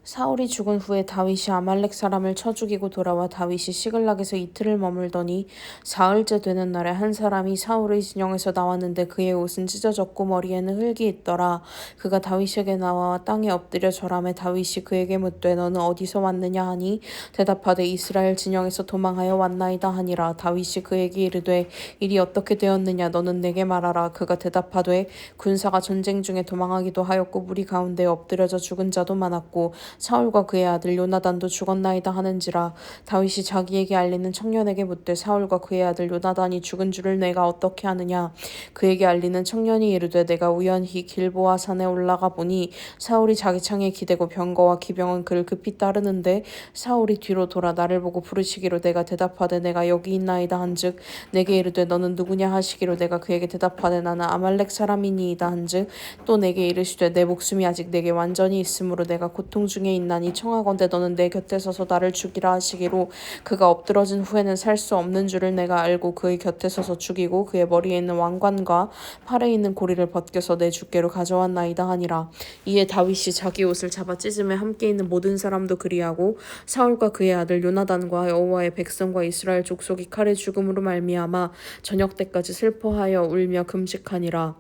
사울이 죽은 후에 다윗이 아말렉 사람을 쳐 죽이고 돌아와 다윗이 시글락에서 이틀을 머물더니 사흘째 되는 날에 한 사람이 사울의 진영에서 나왔는데 그의 옷은 찢어졌고 머리에는 흙이 있더라. 그가 다윗에게 나와 땅에 엎드려 절하매 다윗이 그에게 묻되 너는 어디서 왔느냐 하니 대답하되 이스라엘 진영에서 도망하여 왔나이다 하니라. 다윗이 그에게 이르되 일이 어떻게 되었느냐 너는 내게 말하라. 그가 대답하되 군사가 전쟁 중에 도망하기도 하였고 무리 가운데 엎드려져 죽은 자도 많았고 사울과 그의 아들 요나단도 죽었나이다 하는지라. 다윗이 자기에게 알리는 청년에게 묻되 사울과 그의 아들 요나단이 죽은 줄을 내가 어떻게 아느냐. 그에게 알리는 청년이 이르되 내가 우연히 길보아 산에 올라가 보니 사울이 자기 창에 기대고 병거와 기병은 그를 급히 따르는데 사울이 뒤로 돌아 나를 보고 부르시기로 내가 대답하되 내가 여기 있나이다 한즉 내게 이르되 너는 누구냐 하시기로 내가 그에게 대답하되 나는 아말렉 사람이니이다 한즉 또 내게 이르시되 내 목숨이 아직 내게 완전히 있으므로 내가 고통 중에 있나니 청하건대 너는 내 곁에 서서 나를 죽이라 하시기로 그가 엎드러진 후에는 살 수 없는 줄을 내가 알고 그의 곁에 서서 죽이고 그의 머리에 있는 왕관과 팔에 있는 고리를 벗겨서 내 주께로 가져왔나이다 하니라. 이에 다윗이 자기 옷을 잡아 찢음에 함께 있는 모든 사람도 그리하고 사울과 그의 아들 요나단과 여호와의 백성과 이스라엘 족속이 칼의 죽음으로 말미암아 저녁 때까지 슬퍼하여 울며 금식하니라.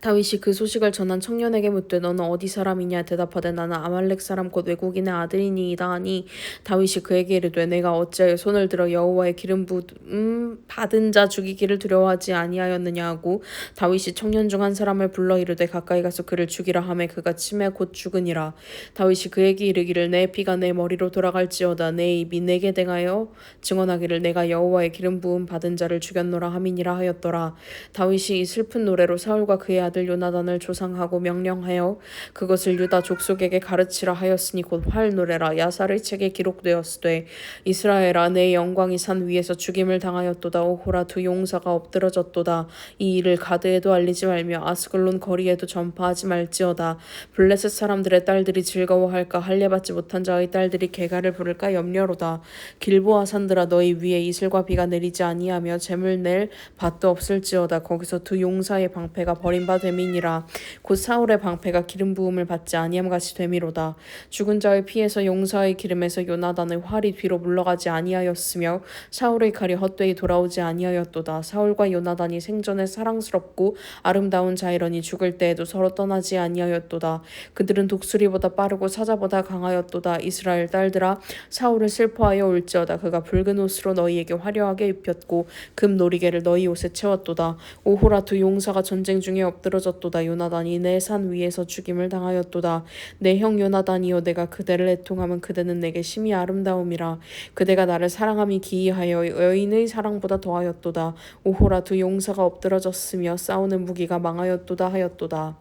다윗이 그 소식을 전한 청년에게 묻되 너는 어디 사람이냐 대답하되 나는 아말렉 사람 곧 외국인의 아들이니이다 하니 다윗이 그에게 이르되 내가 어찌하여 손을 들어 여호와의 기름 부음 받은 자 죽이기를 두려워하지 아니하였느냐 하고 다윗이 청년 중 한 사람을 불러 이르되 가까이 가서 그를 죽이라 하매 그가 치매 곧 죽으니라. 다윗이 그에게 이르기를 내 피가 내 머리로 돌아갈지어다 내 입이 내게 대하여 증언하기를 내가 여호와의 기름 부음 받은 자를 죽였노라 함이니라 하였더라. 다윗이 이 슬픈 노래로 사울과 그의 아들 요나단을 조상하고 명령하여 그것을 유다 족속에게 가르치라 하였으니 곧 활 노래라. 야살의 책에 기록되었으되 이스라엘아 내 영광이 산 위에서 죽임을 당하였도다. 오호라 두 용사가 엎드러졌도다. 이 일을 가드에도 알리지 말며 아스글론 거리에도 전파하지 말지어다. 블레셋 사람들의 딸들이 즐거워할까 할례받지 못한 자의 딸들이 개가를 부를까 염려로다. 길보아 산들아 너희 위에 이슬과 비가 내리지 아니하며 재물 낼 밭도 없을지어다. 거기서 두 용사의 방패가 버림바 됨이니라. 곧 사울의 방패가 기름 부음을 받지 아니함같이 됨이로다. 죽은 자의 피에서 용사의 기름에서 요나단의 활이 뒤로 물러가지 아니하였으며 사울의 칼이 헛되이 돌아오지 아니하였도다. 사울과 요나단이 생전에 사랑스럽고 아름다운 자이러니 죽을 때에도 서로 떠나지 아니하였도다. 그들은 독수리보다 빠르고 사자보다 강하였도다. 이스라엘 딸들아 사울을 슬퍼하여 울지어다. 그가 붉은 옷으로 너희에게 화려하게 입혔고 금 놀이개를 너희 옷에 채웠도다. 오호라 두 용사가 전쟁 중에 엎드러졌도다. 요나단이 내 산 위에서 죽임을 당하였도다. 내 형 요나단이여 내가 그대를 애통하면 그대는 내게 심히 아름다움이라. 그대가 나를 사랑함이 기이하여 여인의 사랑보다 더하였도다. 오호라 두 용사가 엎드러졌으며 싸우는 무기가 망하였도다 하였도다.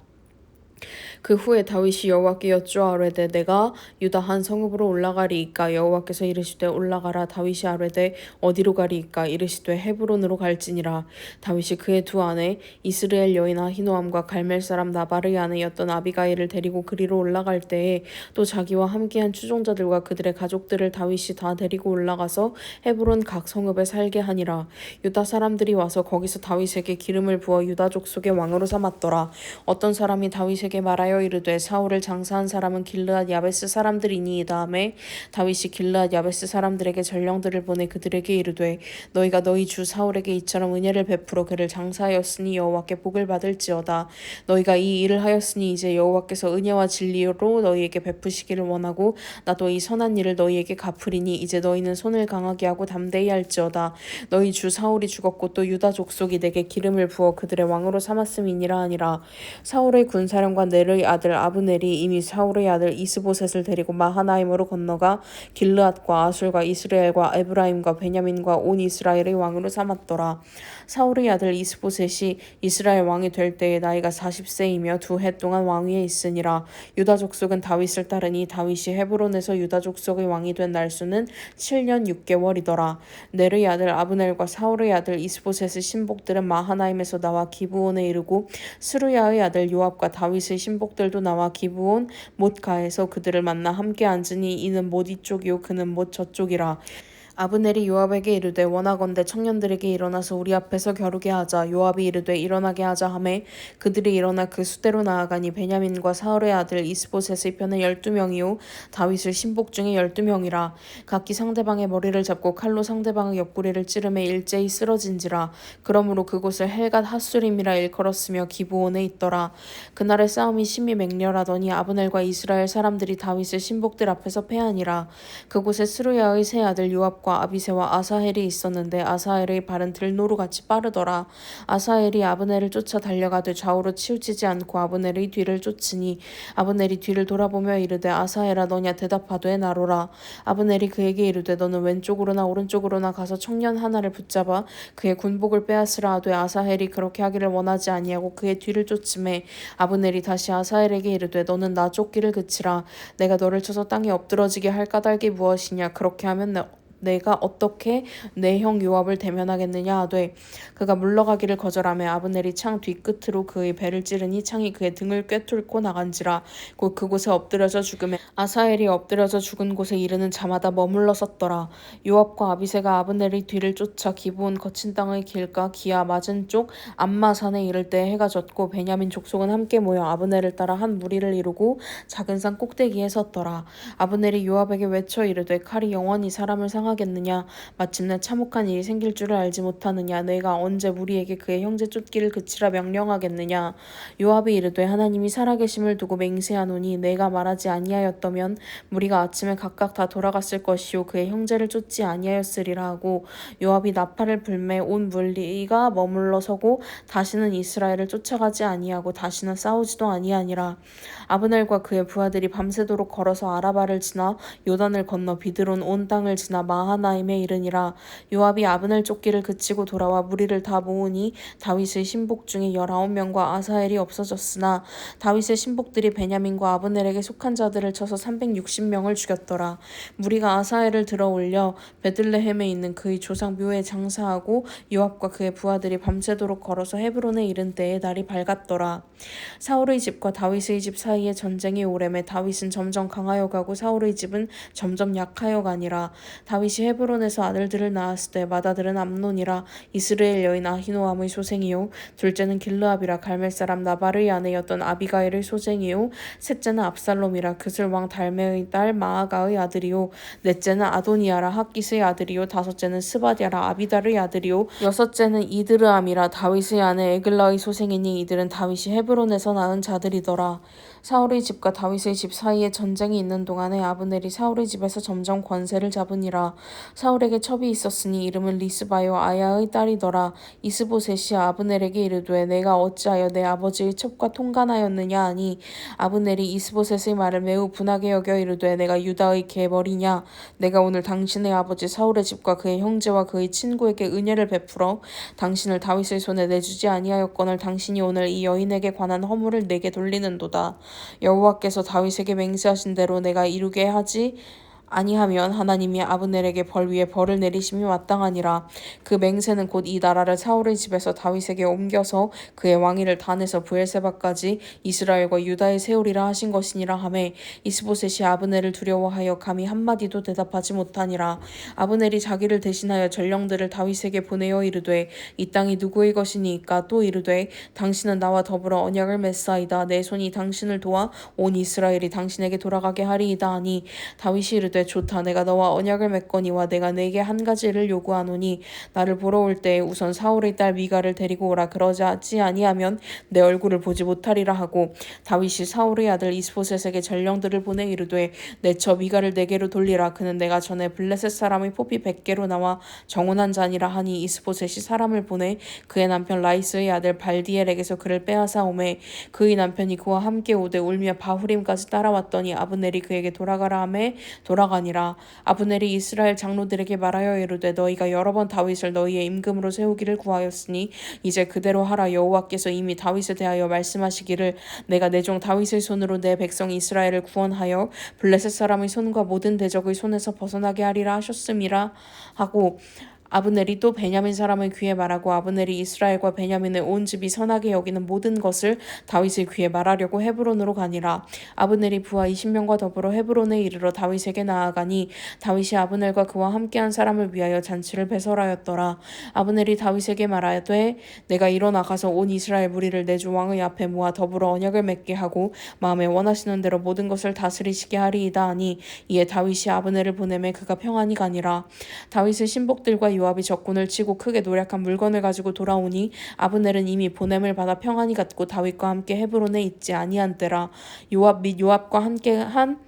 그 후에 다윗이 여호와께 여쭈어 아뢰되 내가 유다 한 성읍으로 올라가리이까. 여호와께서 이르시되 올라가라. 다윗이 아뢰되 어디로 가리이까. 이르시되 헤브론으로 갈지니라. 다윗이 그의 두 아내 이스라엘 여인 아히노암과 갈멜 사람 나발의 아내였던 아비가일을 데리고 그리로 올라갈 때에 또 자기와 함께한 추종자들과 그들의 가족들을 다윗이 다 데리고 올라가서 헤브론 각 성읍에 살게 하니라. 유다 사람들이 와서 거기서 다윗에게 기름을 부어 유다 족속의 왕으로 삼았더라. 어떤 사람이 다윗에게 말하여 이르되 사울을 장사한 사람은 길르앗 야베스 사람들이니이다 하매 다윗이 길르앗 야베스 사람들에게 전령들을 보내 그들에게 이르되 너희가 너희 주 사울에게 이처럼 은혜를 베풀어 그를 장사하였으니 여호와께 복을 받을지어다. 너희가 이 일을 하였으니 이제 여호와께서 은혜와 진리로 너희에게 베푸시기를 원하고 나도 이 선한 일을 너희에게 갚으리니 이제 너희는 손을 강하게 하고 담대히 할지어다. 너희 주 사울이 죽었고 또 유다 족속이 내게 기름을 부어 그들의 왕으로 삼았음이니라 하니라. 사울의 군사령관 넬의 아들 아브넬이 이미 사울의 아들 이스보셋을 데리고 마하나임으로 건너가 길르앗과 아술과 이스라엘과 에브라임과 베냐민과 온 이스라엘의 왕으로 삼았더라. 사울의 아들 이스보셋이 이스라엘 왕이 될 때에 나이가 40세이며 2해 동안 왕위에 있으니라. 유다 족속은 다윗을 따르니 다윗이 헤브론에서 유다 족속의 왕이 된 날수는 7년 6개월이더라. 넬의 아들 아브넬과 사울의 아들 이스보셋의 신복들은 마하나임에서 나와 기브온에 이르고 스루야의 아들 요압과 다윗의 신복들도 나와 기브온 못가에서 그들을 만나 함께 앉으니 이는 못 이쪽이요 그는 못 저쪽이라. 아브넬이 요압에게 이르되 원하건대 청년들에게 일어나서 우리 앞에서 겨루게 하자. 요압이 이르되 일어나게 하자 하매 그들이 일어나 그 수대로 나아가니 베냐민과 사울의 아들 이스보셋의 편은 12명이요 다윗의 신복 중에 12명이라. 각기 상대방의 머리를 잡고 칼로 상대방의 옆구리를 찌르매 일제히 쓰러진지라. 그러므로 그곳을 헬갓 핫수림이라 일컬었으며 기브온에 있더라. 그날의 싸움이 심히 맹렬하더니 아브넬과 이스라엘 사람들이 다윗의 신복들 앞에서 패하니라. 그곳에 스루야의 세 아들 요압과 아비새와 아사헬이 있었는데 아사헬의 발은 들노루같이 빠르더라. 아사헬이 아브넬을 쫓아 달려가되 좌우로 치우치지 않고 아브넬의 뒤를 쫓으니 아브넬이 뒤를 돌아보며 이르되 아사헬아 너냐 대답하되 나로라. 아브넬이 그에게 이르되 너는 왼쪽으로나 오른쪽으로나 가서 청년 하나를 붙잡아 그의 군복을 빼앗으라 하되 아사헬이 그렇게 하기를 원하지 아니하고 그의 뒤를 쫓음에 아브넬이 다시 아사헬에게 이르되 너는 나 쫓기를 그치라. 내가 너를 쳐서 땅에 엎드러지게 할 까닭이 무엇이냐. 그렇게 하면 내가 어떻게 내 형 요압을 대면하겠느냐 하되 그가 물러가기를 거절하며 아브넬이 창 뒤끝으로 그의 배를 찌르니 창이 그의 등을 꿰뚫고 나간지라. 곧 그곳에 엎드려져 죽음에 아사헬이 엎드려져 죽은 곳에 이르는 자마다 머물러 섰더라. 요압과 아비새가 아브넬의 뒤를 쫓아 기브온 거친 땅의 길가 기아 맞은 쪽 암마산에 이를 때 해가 졌고 베냐민 족속은 함께 모여 아브넬을 따라 한 무리를 이루고 작은 산 꼭대기에 섰더라. 아브넬이 요압에게 외쳐 이르되 칼이 영원히 사람을 상하겠느냐. 마침내 참혹한 일이 생길 줄을 알지 못하느냐. 내가 언제 무리에게 그의 형제 쫓기를 그치라 명령하겠느냐. 요압이 이르되 하나님이 살아계심을 두고 맹세하노니 내가 말하지 아니하였더면 무리가 아침에 각각 다 돌아갔을 것이요 그의 형제를 쫓지 아니하였으리라 하고 요압이 나팔을 불매 온 무리가 머물러 서고 다시는 이스라엘을 쫓아가지 아니하고 다시는 싸우지도 아니하니라. 아브넬과 그의 부하들이 밤새도록 걸어서 아라바를 지나 요단을 건너 비드론 온 땅을 지나 마하나임에 이르니라. 요압이 아브넬 쫓기를 그치고 돌아와 무리를 다 모으니 다윗의 신복 중에 19명과 아사헬이 없어졌으나 다윗의 신복들이 베냐민과 아브넬에게 속한 자들을 쳐서 360명을 죽였더라. 무리가 아사헬을 들어 올려 베들레헴에 있는 그의 조상 묘에 장사하고 요압과 그의 부하들이 밤새도록 걸어서 헤브론에 이른 때에 날이 밝았더라. 사울의 집과 다윗의 집 사이에 전쟁이 오래매 다윗은 점점 강하여 가고 사울의 집은 점점 약하여 가니라. 다윗이 헤브론에서 아들들을 낳았을 때 맏아들은 암논이라 이스라엘 여인 아히노암의 소생이요 둘째는 길르압이라 갈멜 사람 나발의 아내였던 아비가일의 소생이요 셋째는 압살롬이라 그슬 왕 달메의 딸 마아가의 아들이요 넷째는 아도니아라 학깃의 아들이요 다섯째는 스바디아라 아비달의 아들이요 여섯째는 이드르암이라 다윗의 아내 에글라의 소생이니 이들은 다윗이 헤브론에서 낳은 자들이더라. 사울의 집과 다윗의 집 사이에 전쟁이 있는 동안에 아브넬이 사울의 집에서 점점 권세를 잡으니라. 사울에게 첩이 있었으니 이름은 리스바요 아야의 딸이더라. 이스보셋이 아브넬에게 이르되 내가 어찌하여 내 아버지의 첩과 통간하였느냐 하니 아브넬이 이스보셋의 말을 매우 분하게 여겨 이르되 내가 유다의 계벌이냐. 내가 오늘 당신의 아버지 사울의 집과 그의 형제와 그의 친구에게 은혜를 베풀어 당신을 다윗의 손에 내주지 아니하였거늘 당신이 오늘 이 여인에게 관한 허물을 내게 돌리는도다. 여호와께서 다윗에게 맹세하신 대로 내가 이루게 하지 아니하면 하나님이 아브넬에게 벌 위에 벌을 내리심이 마땅하니라. 그 맹세는 곧 이 나라를 사울의 집에서 다윗에게 옮겨서 그의 왕위를 단에서 브엘세바까지 이스라엘과 유다에 세우리라 하신 것이니라 하매 이스보셋이 아브넬을 두려워하여 감히 한마디도 대답하지 못하니라. 아브넬이 자기를 대신하여 전령들을 다윗에게 보내어 이르되 이 땅이 누구의 것이니까. 또 이르되 당신은 나와 더불어 언약을 맺사이다. 내 손이 당신을 도와 온 이스라엘이 당신에게 돌아가게 하리이다 하니 다윗이 이르되 좋다. 내가 너와 언약을 맺거니와 내가 네게 한 가지를 요구하노니 나를 보러 올 때에 우선 사울의 딸 미가를 데리고 오라. 그러지 아니하면 내 얼굴을 보지 못하리라 하고 다윗이 사울의 아들 이스보셋에게 전령들을 보내 이르되 내 처 미가를 내게로 돌리라. 그는 내가 전에 블레셋 사람의 포피 100개로 나와 정혼한 자니라 하니 이스보셋이 사람을 보내 그의 남편 라이스의 아들 발디엘에게서 그를 빼앗아 오매 그의 남편이 그와 함께 오되 울며 바후림까지 따라왔더니 아브넬이 그에게 돌아가라 하매 돌아가니라. 아브넬이 이스라엘 장로들에게 말하여 이르되 너희가 여러 번 다윗을 너희의 임금으로 세우기를 구하였으니 이제 그대로 하라. 여호와께서 이미 다윗에 대하여 말씀하시기를 내가 내 종 다윗의 손으로 내 백성 이스라엘을 구원하여 블레셋 사람의 손과 모든 대적의 손에서 벗어나게 하리라 하셨음이라 하고 아브넬이 또 베냐민 사람의 귀에 말하고 아브넬이 이스라엘과 베냐민의 온 집이 선하게 여기는 모든 것을 다윗의 귀에 말하려고 헤브론으로 가니라. 아브넬이 부하 20명과 더불어 헤브론에 이르러 다윗에게 나아가니 다윗이 아브넬과 그와 함께한 사람을 위하여 잔치를 배설하였더라. 아브넬이 다윗에게 말하되 내가 일어나 가서 온 이스라엘 무리를 내 주 왕의 앞에 모아 더불어 언약을 맺게 하고 마음에 원하시는 대로 모든 것을 다스리시게 하리이다 하니 이에 다윗이 아브넬을 보내매 그가 평안히 가니라. 다윗의 신복들과 요압이 적군을 치고 크게 노력한 물건을 가지고 돌아오니 아브넬은 이미 보냄을 받아 평안히 갔고 다윗과 함께 헤브론에 있지 아니한 때라. 요압 및 요압과 함께한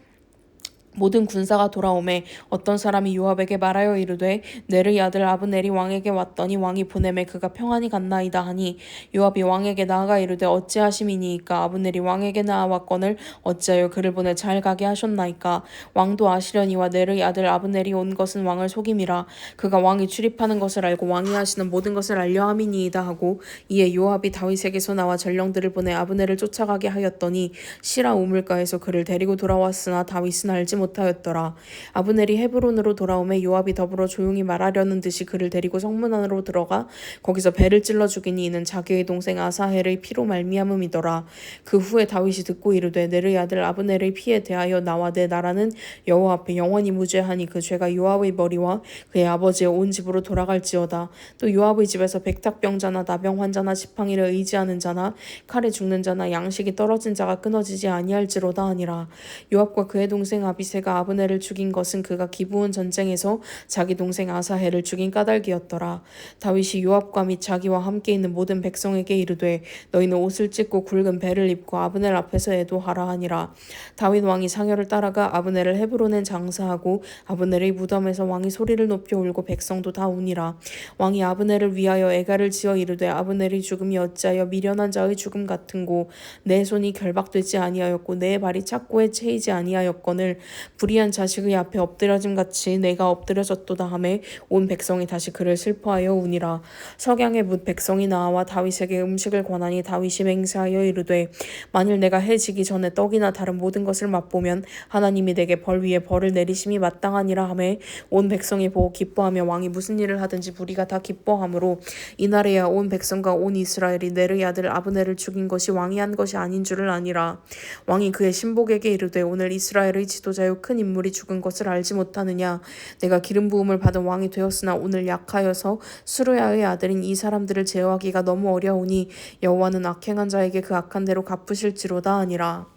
모든 군사가 돌아오매 어떤 사람이 요압에게 말하여 이르되 내르의 아들 아브넬이 왕에게 왔더니 왕이 보내매 그가 평안히 갔나이다 하니 요압이 왕에게 나아가 이르되 어찌하심이니이까. 아브넬이 왕에게 나아왔거늘 어찌하여 그를 보내 잘 가게 하셨나이까. 왕도 아시려니와 내르의 아들 아브넬이 온 것은 왕을 속임이라. 그가 왕이 출입하는 것을 알고 왕이 하시는 모든 것을 알려함이니이다 하고 이에 요압이 다윗에게서 나와 전령들을 보내 아브넬을 쫓아가게 하였더니 시라 우물가에서 그를 데리고 돌아왔으나 다윗은 알지 못하였더라. 아브넬이 헤브론으로 돌아오매 요압이 더불어 조용히 말하려는 듯이 그를 데리고 성문 안으로 들어가 거기서 배를 찔러 죽이니 이는 자기의 동생 아사헬의 피로 말미암음이더라. 그 후에 다윗이 듣고 이르되 내르의 아들 아브넬의 피에 대하여 나와 내 나라는 여호와 앞에 영원히 무죄하니 그 죄가 요압의 머리와 그의 아버지의 온 집으로 돌아갈지어다. 또 요압의 집에서 백탁병자나 나병 환자나 지팡이를 의지하는 자나 칼에 죽는 자나 양식이 떨어진 자가 끊어지지 아니할지로다 하니라. 요압과 그의 동생 아비새가 아브넬을 죽인 것은 그가 기브온 전쟁에서 자기 동생 아사헬을 죽인 까닭이었더라. 다윗이 요압과 및 자기와 함께 있는 모든 백성에게 이르되 너희는 옷을 찢고 굵은 배를 입고 아브넬 앞에서 애도하라 하니라. 다윗 왕이 상여를 따라가 아브넬을 헤브론에 장사하고 아브넬의 무덤에서 왕이 소리를 높여 울고 백성도 다 우니라. 왕이 아브넬을 위하여 애가를 지어 이르되 아브넬의 죽음이 어찌하여 미련한 자의 죽음 같은고 내 손이 결박되지 아니하였고 내 발이 착고에 채이지 아니하였거늘 불의한 자식의 앞에 엎드려짐 같이 내가 엎드려졌도다 하매 온 백성이 다시 그를 슬퍼하여 우니라. 석양에 뭇 백성이 나와 다윗에게 음식을 권하니 다윗이 맹세하여 이르되 만일 내가 해 지기 전에 떡이나 다른 모든 것을 맛보면 하나님이 내게 벌 위에 벌을 내리심이 마땅하니라 하매 온 백성이 보고 기뻐하며 왕이 무슨 일을 하든지 무리가 다 기뻐하므로 이날에야 온 백성과 온 이스라엘이 내르의 아들 아브넬을 죽인 것이 왕이 한 것이 아닌 줄을 아니라. 왕이 그의 신복에게 이르되 오늘 이스라엘의 지도자요 큰 인물이 죽은 것을 알지 못하느냐. 내가 기름 부음을 받은 왕이 되었으나 오늘 약하여서 수르야의 아들인 이 사람들을 제어하기가 너무 어려우니 여호와는 악행한 자에게 그 악한 대로 갚으실지로다 하니라.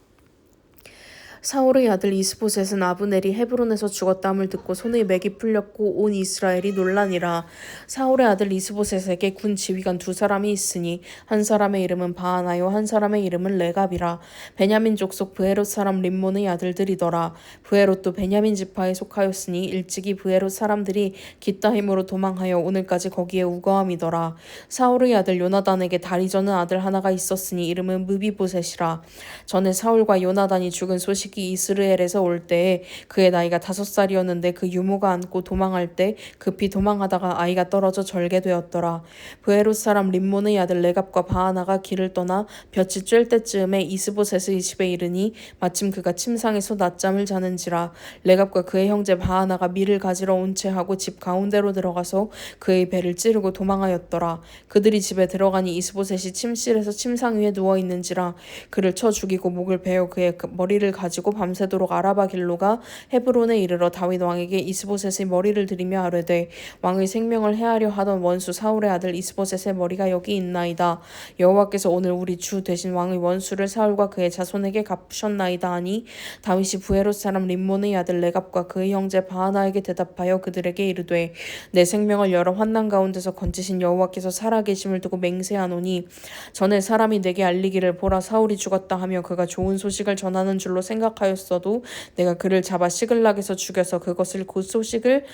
사울의 아들 이스보셋은 아브넬이 헤브론에서 죽었다함을 듣고 손의 맥이 풀렸고 온 이스라엘이 놀라니라. 사울의 아들 이스보셋에게 군 지휘관 두 사람이 있으니 한 사람의 이름은 바하나요 한 사람의 이름은 레갑이라. 베냐민 족속 브에롯 사람 림몬의 아들들이더라. 브에롯도 베냐민 지파에 속하였으니 일찍이 브에롯 사람들이 깃다힘으로 도망하여 오늘까지 거기에 우거함이더라. 사울의 아들 요나단에게 다리 저는 아들 하나가 있었으니 이름은 무비보셋이라. 전에 사울과 요나단이 죽은 소식이 이스라엘에서 올 때에 그의 나이가 5살이었는데 그 유모가 안고 도망할 때 급히 도망하다가 아이가 떨어져 절게 되었더라. 브에롯 사람 림몬의 아들 레갑과 바하나가 길을 떠나 볕이 쬐을 때쯤에 이스보셋의 집에 이르니 마침 그가 침상에서 낮잠을 자는지라. 레갑과 그의 형제 바하나가 밀을 가지러 온 채 하고 집 가운데로 들어가서 그의 배를 찌르고 도망하였더라. 그들이 집에 들어가니 이스보셋이 침실에서 침상 위에 누워 있는지라. 그를 쳐 죽이고 목을 베어 그의 머리를 가지고 밤새도록 아라바 길로가 헤브론에 이르러 다윗 왕에게 이스보셋의 머리를 들이며 아뢰되 왕의 생명을 해하려 하던 원수 사울의 아들 이스보셋의 머리가 여기 있나이다. 여호와께서 오늘 우리 주 대신 왕의 원수를 사울과 그의 자손에게 갚으셨나이다 하니 다윗이 브에롯 사람 림몬의 아들 레갑과 그의 형제 바하나에게 대답하여 그들에게 이르되 내 생명을 여러 환난 가운데서 건지신 여호와께서 살아계심을 두고 맹세하노니 전에 사람이 내게 알리기를 보라 사울이 죽었다 하며 그가 좋은 소식을 전하는 줄로 생각하였어도 내가 그를 잡아 시글락에서 죽여서 그것을 그 소식을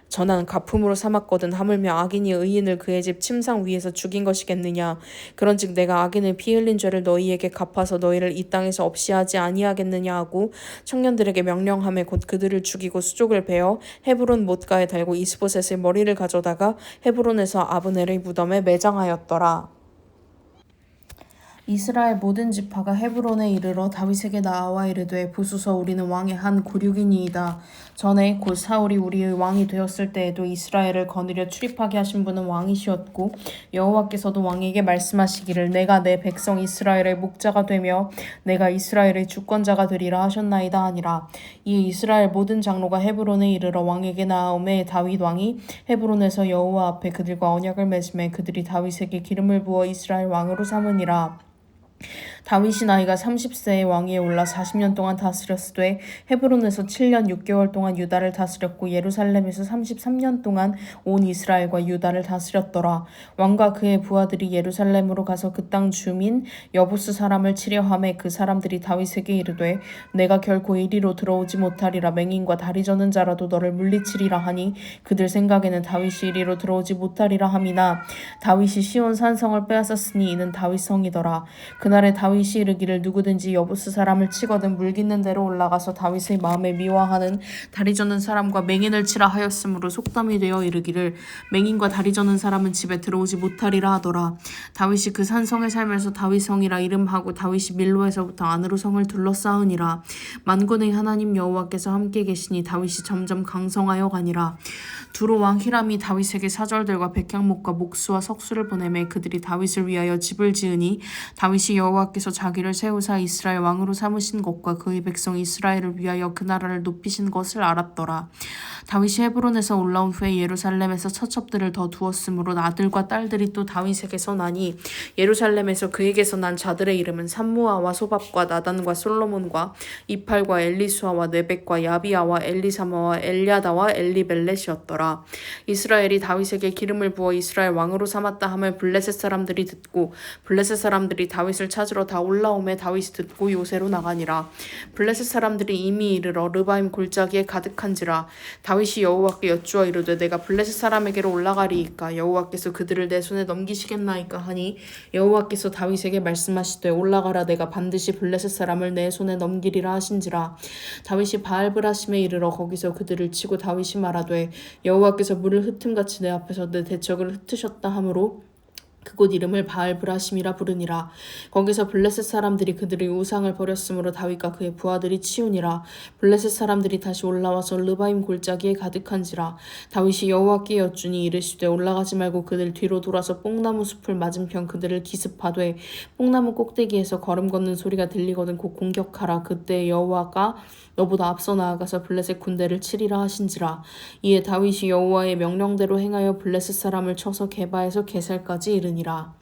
전한 가품으로 삼았거든. 하물며 악인이 의인을 그의 집 침상 위에서 죽인 것이겠느냐. 그런즉 내가 악인을 피 흘린 죄를 너희에게 갚아서 너희를 이 땅에서 없이 하지 아니하겠느냐 하고 청년들에게 명령하며 곧 그들을 죽이고 수족을 베어 헤브론 못가에 달고 이스보셋의 머리를 가져다가 헤브론에서 아브넬의 무덤에 매장하였더라. 이스라엘 모든 지파가 헤브론에 이르러 다윗에게 나아와 이르되 보소서 우리는 왕의 한 고륙이니이다. 전에 곧 사울이 우리의 왕이 되었을 때에도 이스라엘을 거느려 출입하게 하신 분은 왕이시었고 여호와께서도 왕에게 말씀하시기를 내가 내 백성 이스라엘의 목자가 되며 내가 이스라엘의 주권자가 되리라 하셨나이다 하니라. 이에 이스라엘 모든 장로가 헤브론에 이르러 왕에게 나아오매 다윗 왕이 헤브론에서 여호와 앞에 그들과 언약을 맺음에 그들이 다윗에게 기름을 부어 이스라엘 왕으로 삼으니라. 다윗이 나이가 30세에 왕위에 올라 40년 동안 다스렸으되 헤브론에서 7년 6개월 동안 유다를 다스렸고 예루살렘에서 33년 동안 온 이스라엘과 유다를 다스렸더라. 왕과 그의 부하들이 예루살렘으로 가서 그 땅 주민 여부스 사람을 치려 하매 그 사람들이 다윗에게 이르되 내가 결코 이리로 들어오지 못하리라. 맹인과 다리 저는 자라도 너를 물리치리라 하니 그들 생각에는 다윗이 이리로 들어오지 못하리라 함이나 다윗이 시온 산성을 빼앗았으니 이는 다윗 성이더라. 그날에 다윗이 이르기를 누구든지 여부스 사람을 치거든 물깃는 대로 올라가서 다윗의 마음에 미워하는 다리 저는 사람과 맹인을 치라 하였으므로 속담이 되어 이르기를 맹인과 다리 저는 사람은 집에 들어오지 못하리라 하더라. 다윗이 그 산성에 살면서 다윗성이라 이름하고 다윗이 밀로에서부터 안으로 성을 둘러싸으니라. 만군의 하나님 여호와께서 함께 계시니 다윗이 점점 강성하여 가니라. 두로 왕 히람이 다윗에게 사절들과 백향목과 목수와 석수를 보내매 그들이 다윗을 위하여 집을 지으니 다윗이 여호와께서 자기를 세우사 이스라엘 왕으로 삼으신 것과 그의 백성 이스라엘을 위하여 그 나라를 높이신 것을 알았더라. 다윗이 헤브론에서 올라온 후에 예루살렘에서 처첩들을 더 두었으므로 아들과 딸들이 또 다윗에게서 나니 예루살렘에서 그에게서 난 자들의 이름은 삼무아와 소밥과 나단과 솔로몬과 이팔과 엘리수아와 네벡과 야비아와 엘리사마와 엘야다와 엘리벨렛이었더라. 이스라엘이 다윗에게 기름을 부어 이스라엘 왕으로 삼았다 함을 블레셋 사람들이 듣고 블레셋 사람들이 다윗을 찾으러 다 올라오매 다윗이 듣고 요새로 나가니라. 블레셋 사람들이 이미 이르러 르바임 골짜기에 가득한지라. 다윗이 여호와께 여쭈어 이르되 내가 블레셋 사람에게로 올라가리이까 여호와께서 그들을 내 손에 넘기시겠나이까 하니 여호와께서 다윗에게 말씀하시되 올라가라. 내가 반드시 블레셋 사람을 내 손에 넘기리라 하신지라. 다윗이 바알브라심에 이르러 거기서 그들을 치고 다윗이 말하되 여호와께서 물을 흩음같이 내 앞에서 내 대적을 흩으셨다 하므로 그곳 이름을 바알브라심이라 부르니라. 거기서 블레셋 사람들이 그들의 우상을 버렸으므로 다윗과 그의 부하들이 치우니라. 블레셋 사람들이 다시 올라와서 르바임 골짜기에 가득한지라. 다윗이 여호와께 여쭈니 이르시되 올라가지 말고 그들 뒤로 돌아서 뽕나무 숲을 맞은편 그들을 기습하되 뽕나무 꼭대기에서 걸음 걷는 소리가 들리거든 곧 공격하라. 그때 여호와가 너보다 앞서 나아가서 블레셋 군대를 치리라 하신지라. 이에 다윗이 여호와의 명령대로 행하여 블레셋 사람을 쳐서 게바에서 게살까지 이르니라.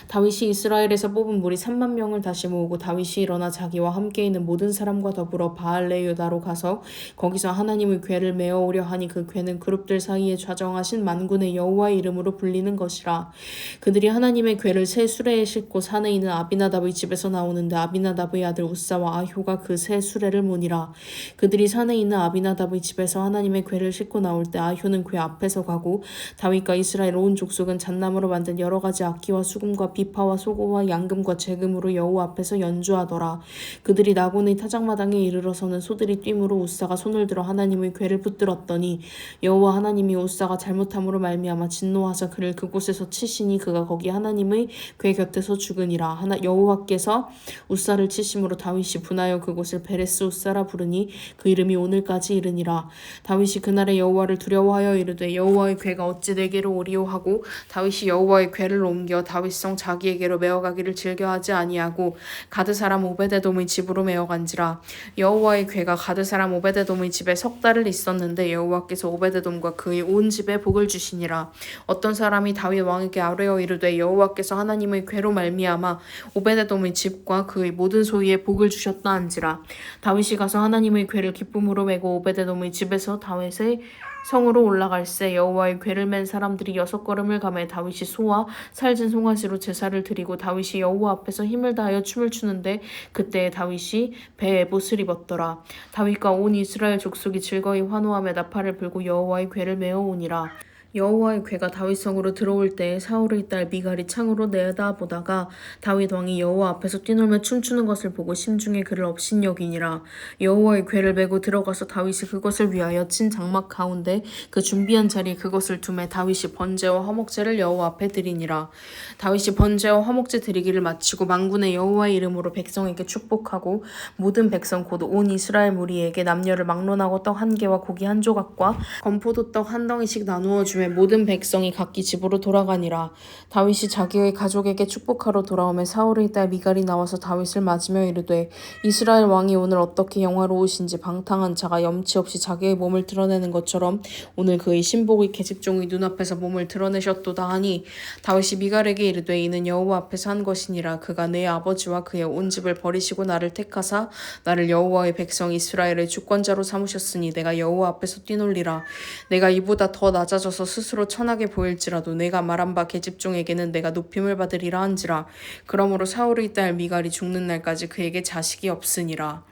다윗이 이스라엘에서 뽑은 무리 3만 명을 다시 모으고 다윗이 일어나 자기와 함께 있는 모든 사람과 더불어 바알레유다로 가서 거기서 하나님의 궤를 메어오려 하니 그 궤는 그룹들 사이에 좌정하신 만군의 여호와의 이름으로 불리는 것이라. 그들이 하나님의 궤를 새 수레에 싣고 산에 있는 아비나답의 집에서 나오는데 아비나답의 아들 우사와 아효가 그 새 수레를 모니라. 그들이 산에 있는 아비나답의 집에서 하나님의 궤를 싣고 나올 때 아효는 궤 앞에서 가고 다윗과 이스라엘 온 족속은 잣나무로 만든 여러 가지 악기와 수금과 비파와 소고와 양금과 재금으로 여호와 앞에서 연주하더라. 그들이 나곤의 타작마당에 이르러서는 소들이 뛰므로 우사가 손을 들어 하나님의 궤를 붙들었더니 여호와 하나님이 우사가 잘못함으로 말미암아 진노하사 그를 그곳에서 치시니 그가 거기 하나님의 궤 곁에서 죽으니라. 여호와께서 우사를 치심으로 다윗이 분하여 그곳을 베레스 우사라 부르니 그 이름이 오늘까지 이르니라. 다윗이 그날에 여호와를 두려워하여 이르되 여호와의 궤가 어찌 내게로 오리오 하고 다윗이 여호와의 궤를 옮겨 다윗성 자기에게로 메어가기를 즐겨하지 아니하고 가드 사람 오베데돔의 집으로 메어간지라. 여호와의 궤가 가드 사람 오베데돔의 집에 석 달을 있었는데 여호와께서 오베데돔과 그의 온 집에 복을 주시니라. 어떤 사람이 다윗 왕에게 아뢰어 이르되 여호와께서 하나님의 궤로 말미암아 오베데돔의 집과 그의 모든 소유에 복을 주셨다 한지라. 다윗이 가서 하나님의 궤를 기쁨으로 메고 오베데돔의 집에서 다윗의 성으로 올라갈새 여호와의 궤를 맨 사람들이 6걸음을 가매 다윗이 소와 살진 송아지로 제사를 드리고 다윗이 여호와 앞에서 힘을 다하여 춤을 추는데 그때 다윗이 배에 에봇을 입었더라. 다윗과 온 이스라엘 족속이 즐거이 환호하며 나팔을 불고 여호와의 궤를 메어오니라. 여호와의 궤가 다윗성으로 들어올 때 사울의 딸 미갈이 창으로 내다보다가 다윗 왕이 여호와 앞에서 뛰놀며 춤추는 것을 보고 심중에 그를 업신여기니라. 여호와의 궤를 메고 들어가서 다윗이 그것을 위하여 친 장막 가운데 그 준비한 자리에 그것을 두매 다윗이 번제와 화목제를 여호와 앞에 드리니라. 다윗이 번제와 화목제 드리기를 마치고 만군의 여호와의 이름으로 백성에게 축복하고 모든 백성 곧 온 이스라엘 무리에게 남녀를 막론하고 떡 한 개와 고기 한 조각과 건포도 떡 한 덩이씩 나누어 주매 모든 백성이 각기 집으로 돌아가니라. 다윗이 자기의 가족에게 축복하러 돌아오매 사울의 딸 미갈이 나와서 다윗을 맞으며 이르되 이스라엘 왕이 오늘 어떻게 영화로우신지 방탕한 자가 염치 없이 자기의 몸을 드러내는 것처럼 오늘 그의 신복의 계집종의 눈앞에서 몸을 드러내셨도다 하니 다윗이 미갈에게 이르되 이는 여호와 앞에서 한 것이니라. 그가 내 아버지와 그의 온 집을 버리시고 나를 택하사 나를 여호와의 백성 이스라엘의 주권자로 삼으셨으니 내가 여호와 앞에서 뛰놀리라. 내가 이보다 더 낮아져서 스스로 천하게 보일지라도 내가 말한 바 계집종에게는 내가 높임을 받으리라 한지라. 그러므로 사울의 딸 미갈이 죽는 날까지 그에게 자식이 없으니라.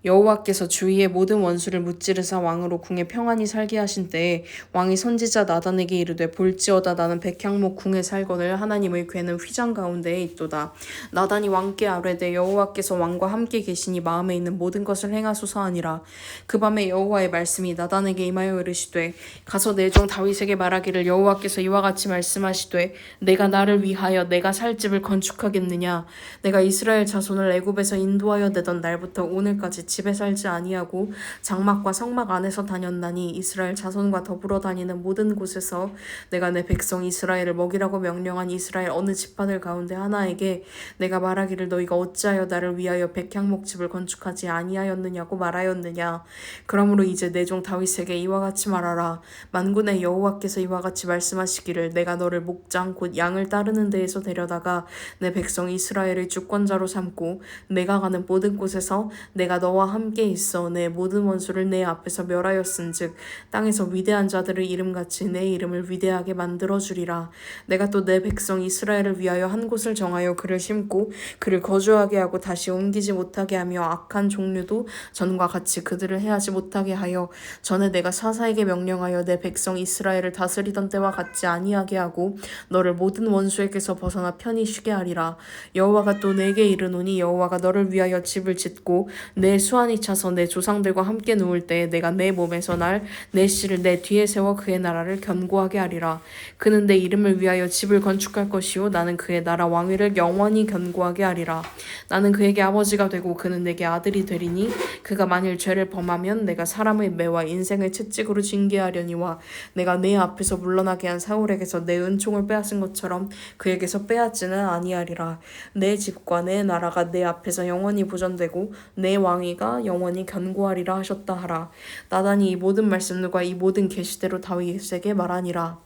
여호와께서 주위의 모든 원수를 무찌르사 왕으로 궁에 평안히 살게 하신 때에 왕이 선지자 나단에게 이르되 볼지어다 나는 백향목 궁에 살거늘 하나님의 궤는 휘장 가운데에 있도다. 나단이 왕께 아뢰되 여호와께서 왕과 함께 계시니 마음에 있는 모든 것을 행하소서 하니라. 그 밤에 여호와의 말씀이 나단에게 임하여 이르시되 가서 내 종 다윗에게 말하기를 여호와께서 이와 같이 말씀하시되 내가 나를 위하여 내가 살 집을 건축하겠느냐. 내가 이스라엘 자손을 애굽에서 인도하여 내던 날부터 오늘까지 집에 살지 아니하고 장막과 성막 안에서 다녔나니 이스라엘 자손과 더불어 다니는 모든 곳에서 내가 내 백성 이스라엘을 먹이라고 명령한 이스라엘 어느 지파들 가운데 하나에게 내가 말하기를 너희가 어찌하여 나를 위하여 백향목집을 건축하지 아니하였느냐고 말하였느냐. 그러므로 이제 내 종 다윗에게 이와 같이 말하라. 만군의 여호와께서 이와 같이 말씀하시기를 내가 너를 목장 곧 양을 따르는 데에서 데려다가 내 백성 이스라엘의 주권자로 삼고 내가 가는 모든 곳에서 내가 너와 함께 있어 내 모든 원수를 내 앞에서 멸하였은즉 땅에서 위대한 자들의 이름같이 내 이름을 위대하게 만들어주리라. 내가 또 내 백성 이스라엘을 위하여 한 곳을 정하여 그를 심고 그를 거주하게 하고 다시 옮기지 못하게 하며 악한 종류도 전과 같이 그들을 해하지 못하게 하여 전에 내가 사사에게 명령하여 내 백성 이스라엘을 다스리던 때와 같지 아니하게 하고 너를 모든 원수에게서 벗어나 편히 쉬게 하리라. 여호와가 또 내게 이르노니 여호와가 너를 위하여 집을 짓고 내 수완이 차서 내 조상들과 함께 누울 때에 내가 내 몸에서 날 내 씨를 내 뒤에 세워 그의 나라를 견고하게 하리라. 그는 내 이름을 위하여 집을 건축할 것이요 나는 그의 나라 왕위를 영원히 견고하게 하리라. 나는 그에게 아버지가 되고 그는 내게 아들이 되리니 그가 만일 죄를 범하면 내가 사람의 매와 인생의 채찍으로 징계하려니와 내가 내 앞에서 물러나게 한 사울에게서 내 은총을 빼앗은 것처럼 그에게서 빼앗지는 아니하리라. 내 집과 내 나라가 내 앞에서 영원히 보존되고 내 왕위가 영원히 견고하리라 하셨다 하라. 나단이 이 모든 말씀들과 이 모든 계시대로 다윗에게 말하니라.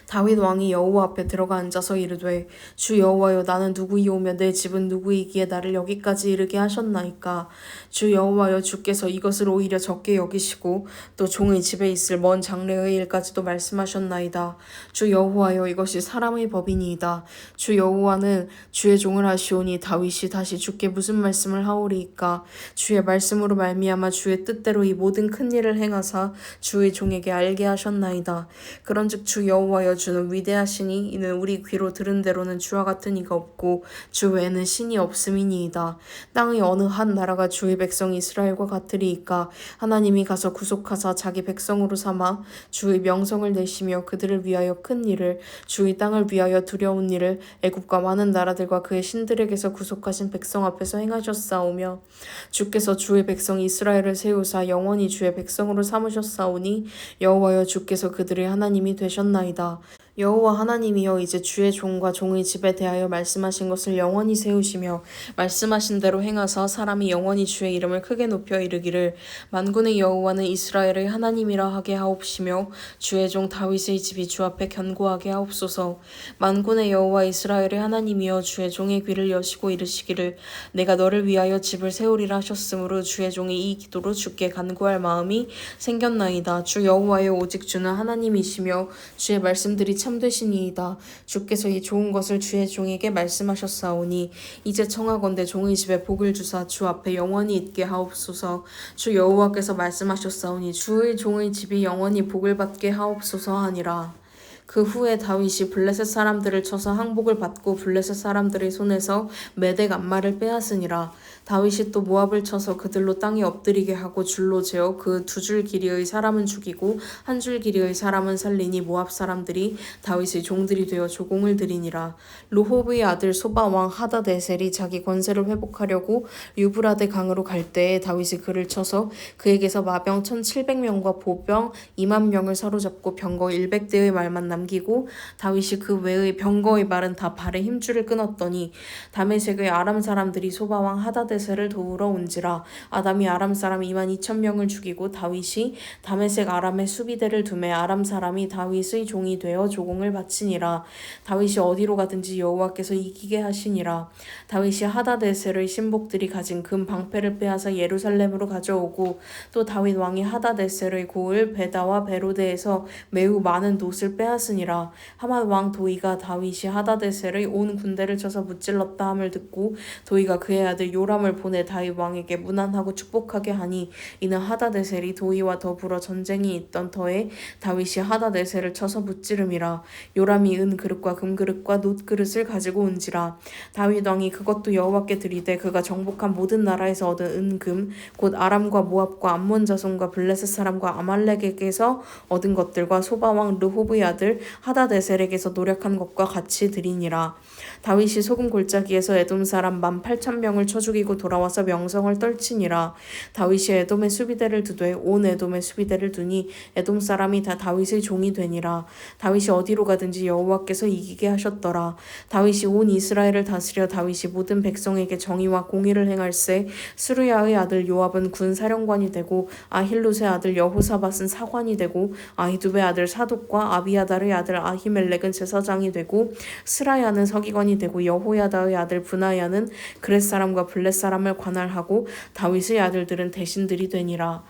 다윗 왕이 여호와 앞에 들어가 앉아서 이르되 주 여호와여 나는 누구이오며 내 집은 누구이기에 나를 여기까지 이르게 하셨나이까. 주 여호와여 주께서 이것을 오히려 적게 여기시고 또 종의 집에 있을 먼 장래의 일까지도 말씀하셨나이다. 주 여호와여 이것이 사람의 법이니이다. 주 여호와는 주의 종을 하시오니 다윗이 다시 주께 무슨 말씀을 하오리이까. 주의 말씀으로 말미암아 주의 뜻대로 이 모든 큰 일을 행하사 주의 종에게 알게 하셨나이다. 그런즉 주 여호와여 주는 위대하시니 이는 우리 귀로 들은 대로는 주와 같은 이가 없고 주 외에는 신이 없음이니이다. 땅의 어느 한 나라가 주의 백성 이스라엘과 같으리이까. 하나님이 가서 구속하사 자기 백성으로 삼아 주의 명성을 내시며 그들을 위하여 큰 일을 주의 땅을 위하여 두려운 일을 애굽과 많은 나라들과 그의 신들에게서 구속하신 백성 앞에서 행하셨사오며 주께서 주의 백성 이스라엘을 세우사 영원히 주의 백성으로 삼으셨사오니 여호와여 주께서 그들의 하나님이 되셨나이다. 여호와 하나님이여 이제 주의 종과 종의 집에 대하여 말씀하신 것을 영원히 세우시며 말씀하신 대로 행하사 사람이 영원히 주의 이름을 크게 높여 이르기를 만군의 여호와는 이스라엘의 하나님이라 하게 하옵시며 주의 종 다윗의 집이 주 앞에 견고하게 하옵소서. 만군의 여호와 이스라엘의 하나님이여 주의 종의 귀를 여시고 이르시기를 내가 너를 위하여 집을 세우리라 하셨으므로 주의 종이 이 기도로 주께 간구할 마음이 생겼나이다. 주 여호와여 오직 주는 하나님이시며 주의 말씀들이 참 참되시니이다. 주께서 이 좋은 것을 주의 종에게 말씀하셨사오니 이제 청하건대 종의 집에 복을 주사 주 앞에 영원히 있게 하옵소서. 주 여호와께서 말씀하셨사오니 주의 종의 집이 영원히 복을 받게 하옵소서 하니라. 그 후에 다윗이 블레셋 사람들을 쳐서 항복을 받고 블레셋 사람들의 손에서 메덱 암마를 빼앗으니라. 다윗이 또 모압을 쳐서 그들로 땅에 엎드리게 하고 줄로 재어 그 두 줄 길이의 사람은 죽이고 한 줄 길이의 사람은 살리니 모압 사람들이 다윗의 종들이 되어 조공을 드리니라. 르홉의 아들 소바 왕 하다데셀이 자기 권세를 회복하려고 유브라데 강으로 갈 때에 다윗이 그를 쳐서 그에게서 마병 1700명과 보병 2만 명을 사로잡고 병거 100대의 말만 남기고 다윗이 그 외의 병거의 말은 다 발에 힘줄을 끊었더니 다메섹의 아람 사람들이 소바 왕 하다데셀을 도우러 온지라. 아담이 아람 사람 2만 2천 명을 죽이고 다윗이 다메섹 아람의 수비대를 두매 아람 사람이 다윗의 종이 되어 조공을 바치니라. 다윗이 어디로 가든지 여호와께서 이기게 하시니라. 다윗이 하다데셀의 신복들이 가진 금 방패를 빼앗아 예루살렘으로 가져오고 또 다윗 왕이 하다데셀의 고을 베다와 베로데에서 매우 많은 놋을 빼앗으니라. 하만 왕 도이가 다윗이 하다데셀의 온 군대를 쳐서 무찔렀다 함을 듣고 도이가 그의 아들 요람을 보내 다윗 왕에게 문안하고 축복하게 하니 이는 하다데셀이 도이와 더불어 전쟁이 있던 터에 다윗이 하다데셀을 쳐서 무찌름이라. 요람이 은 그릇과 금 그릇과 놋 그릇을 가지고 온지라. 다윗 왕이 그것도 여호와께 드리되 그가 정복한 모든 나라에서 얻은 은금 곧 아람과 모압과 암몬 자손과 블레셋 사람과 아말렉에게서 얻은 것들과 소바 왕 르홉의 아들 하다데셀에게서 노력한 것과 같이 드리니라. 다윗이 소금 골짜기에서 에돔 사람 18,000명을 쳐 죽이고 돌아와서 명성을 떨치니라. 다윗이 에돔의 수비대를 두되 온 에돔의 수비대를 두니 에돔 사람이 다 다윗의 종이 되니라. 다윗이 어디로 가든지 여호와께서 이기게 하셨더라. 다윗이 온 이스라엘을 다스려 다윗이 모든 백성에게 정의와 공의를 행할세. 스루야의 아들 요압은 군 사령관이 되고 아힐롯의 아들 여호사밧은 사관이 되고 아히두베의 아들 사독과 아비아달의 아들 아히멜렉은 제사장이 되고 스라야는 서기관이 되고 여호야다의 아들 브나야는 그렛 사람과 블렛 사람을 관할하고 다윗의 아들들은 대신들이 되니라.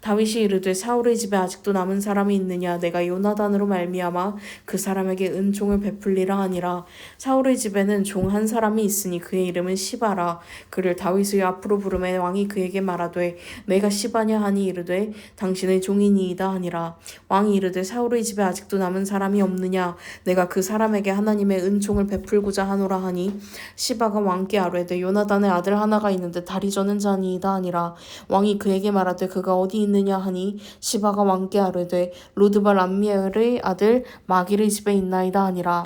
다윗이 이르되 사울의 집에 아직도 남은 사람이 있느냐 내가 요나단으로 말미암아 그 사람에게 은총을 베풀리라 하니라. 사울의 집에는 종 한 사람이 있으니 그의 이름은 시바라. 그를 다윗의 앞으로 부르매 왕이 그에게 말하되 내가 시바냐 하니 이르되 당신의 종이니이다 하니라. 왕이 이르되 사울의 집에 아직도 남은 사람이 없느냐 내가 그 사람에게 하나님의 은총을 베풀고자 하노라 하니 시바가 왕께 아뢰되 요나단의 아들 하나가 있는데 다리 저는 자니이다 하니라. 왕이 그에게 말하되 그가 어디 있느냐 하니 시바가 왕께 아뢰되 로드발 암미엘의 아들 마길의 집에 있나이다 하니라.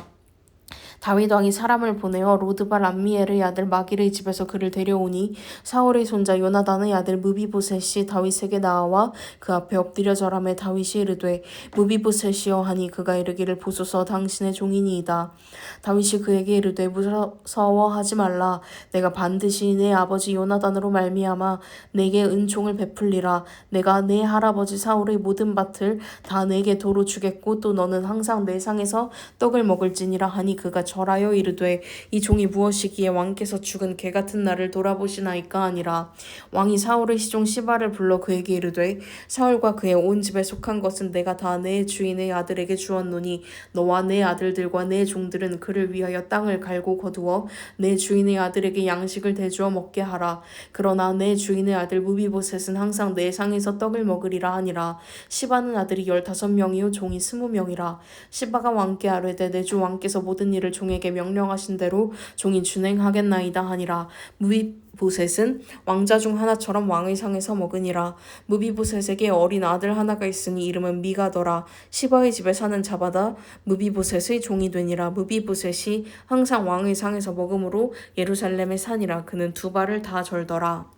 다윗 왕이 사람을 보내어 로드발 암미엘의 아들 마길의 집에서 그를 데려오니 사울의 손자 요나단의 아들 무비보셋이 다윗에게 나와 그 앞에 엎드려 절하매 다윗이 이르되 무비보셋이여 하니 그가 이르기를 보소서 당신의 종이니이다. 다윗이 그에게 이르되 무서워하지 말라. 내가 반드시 내 아버지 요나단으로 말미암아 내게 은총을 베풀리라. 내가 내 할아버지 사울의 모든 밭을 다 내게 도로 주겠고 또 너는 항상 내 상에서 떡을 먹을지니라 하니 그가 절하여 이르되 이 종이 무엇이기에 왕께서 죽은 개 같은 나를 돌아보시나이까 하니라. 왕이 사울의 시종 시바를 불러 그에게 이르되 사울과 그의 온 집에 속한 것은 내가 다 내 주인의 아들에게 주었노니 너와 내 아들들과 내 종들은 그를 위하여 땅을 갈고 거두어 내 주인의 아들에게 양식을 대주어 먹게 하라. 그러나 내 주인의 아들 무비보셋은 항상 내 상에서 떡을 먹으리라 하니라. 시바는 아들이 15명이요 종이 20명이라. 시바가 왕께 아뢰되 내 주 왕께서 모든 일을 종에게 명령하신 대로 종이 준행하겠나이다 하니라. 무비보셋은 왕자 중 하나처럼 왕의 상에서 먹으니라. 무비보셋에게 어린 아들 하나가 있으니 이름은 미가더라. 시바의 집에 사는 자마다 무비보셋의 종이 되니라. 무비보셋이 항상 왕의 상에서 먹음으로 예루살렘에 사니라. 그는 두 발을 다 절더라.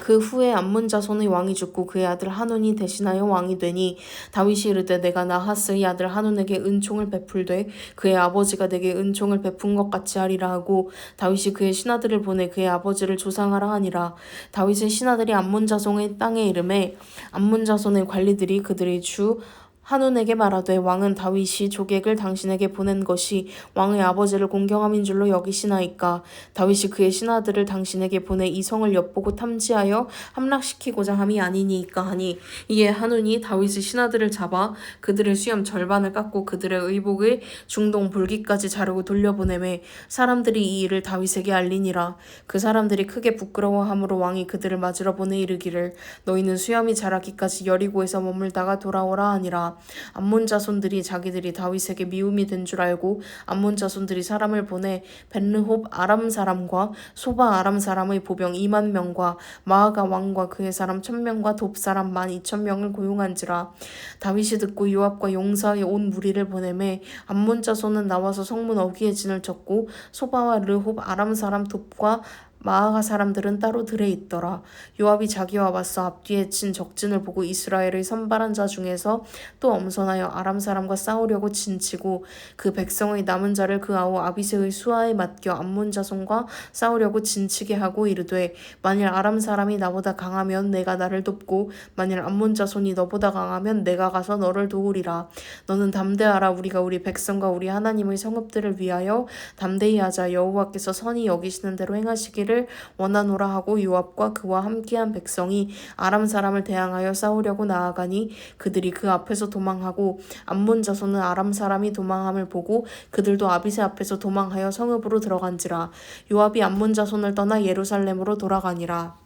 그 후에 암몬 자손의 왕이 죽고 그의 아들 하논이 대신하여 왕이 되니 다윗이 이르되 내가 나하스의 아들 하논에게 은총을 베풀되 그의 아버지가 내게 은총을 베푼 것 같이 하리라 하고 다윗이 그의 신하들을 보내 그의 아버지를 조상하라 하니라. 다윗의 신하들이 암몬 자손의 땅에 이름에 암몬 자손의 관리들이 그들의 주 한운에게 말하되 왕은 다윗이 조객을 당신에게 보낸 것이 왕의 아버지를 공경함인 줄로 여기시나이까. 다윗이 그의 신하들을 당신에게 보내 이 성을 엿보고 탐지하여 함락시키고자 함이 아니니이까 하니, 이에 한운이 다윗의 신하들을 잡아 그들의 수염 절반을 깎고 그들의 의복의 중동 볼기까지 자르고 돌려보내매 사람들이 이 일을 다윗에게 알리니라. 그 사람들이 크게 부끄러워함으로 왕이 그들을 맞으러 보내 이르기를 너희는 수염이 자라기까지 여리고에서 머물다가 돌아오라 하니라. 암몬 자손들이 자기들이 다윗에게 미움이 된 줄 알고 암몬 자손들이 사람을 보내 벤르홉 아람 사람과 소바 아람 사람의 보병 2만 명과 마아가 왕과 그의 사람 1,000명과 돕 사람 12,000명을 고용한지라. 다윗이 듣고 요압과 용사의 온 무리를 보내매 암몬 자손은 나와서 성문 어귀에 진을 쳤고 소바와 르홉 아람 사람 돕과 마아가 사람들은 따로 들에 있더라. 요압이 자기와 맞서 앞뒤에 친 적진을 보고 이스라엘의 선발한 자 중에서 또 엄선하여 아람 사람과 싸우려고 진치고 그 백성의 남은 자를 그 아우 아비새의 수하에 맡겨 암몬 자손과 싸우려고 진치게 하고 이르되 만일 아람 사람이 나보다 강하면 내가 나를 돕고 만일 암몬 자손이 너보다 강하면 내가 가서 너를 도우리라. 너는 담대하라. 우리가 우리 백성과 우리 하나님의 성읍들을 위하여 담대히 하자. 여호와께서 선히 여기시는 대로 행하시기를 원하노라 하고 요압과 그와 함께한 백성이 아람 사람을 대항하여 싸우려고 나아가니 그들이 그 앞에서 도망하고 암몬 자손은 아람 사람이 도망함을 보고 그들도 아비새 앞에서 도망하여 성읍으로 들어간지라. 요압이 암몬 자손을 떠나 예루살렘으로 돌아가니라.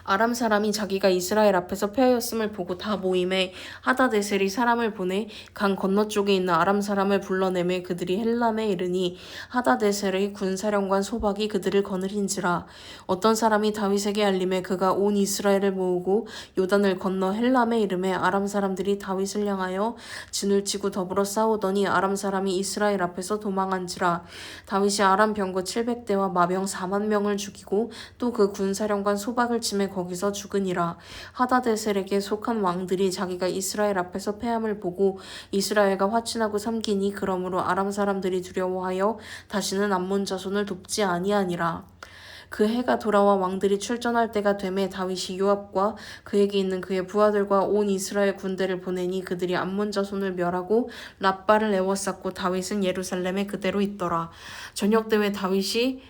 아람 사람이 자기가 이스라엘 앞에서 패하였음을 보고 다 모임에 하다데셀이 사람을 보내 강 건너쪽에 있는 아람 사람을 불러내매 그들이 헬람에 이르니 하다데셀의 군사령관 소박이 그들을 거느린지라. 어떤 사람이 다윗에게 알림에 그가 온 이스라엘을 모으고 요단을 건너 헬람에 이르매 아람 사람들이 다윗을 향하여 진을 치고 더불어 싸우더니 아람 사람이 이스라엘 앞에서 도망한지라. 다윗이 아람 병거 700대와 마병 4만 명을 죽이고 또 그 군사령관 소박을 치매 거기서 죽으니라. 하다데셀에게 속한 왕들이 자기가 이스라엘 앞에서 패함을 보고 이스라엘과 화친하고 삼기니 그러므로 아람 사람들이 두려워하여 다시는 암몬 자손을 돕지 아니하니라. 그 해가 돌아와 왕들이 출전할 때가 되매 다윗이 요압과 그에게 있는 그의 부하들과 온 이스라엘 군대를 보내니 그들이 암몬 자손을 멸하고 랍바를 에워쌌고 다윗은 예루살렘에 그대로 있더라. 저녁 때에 다윗이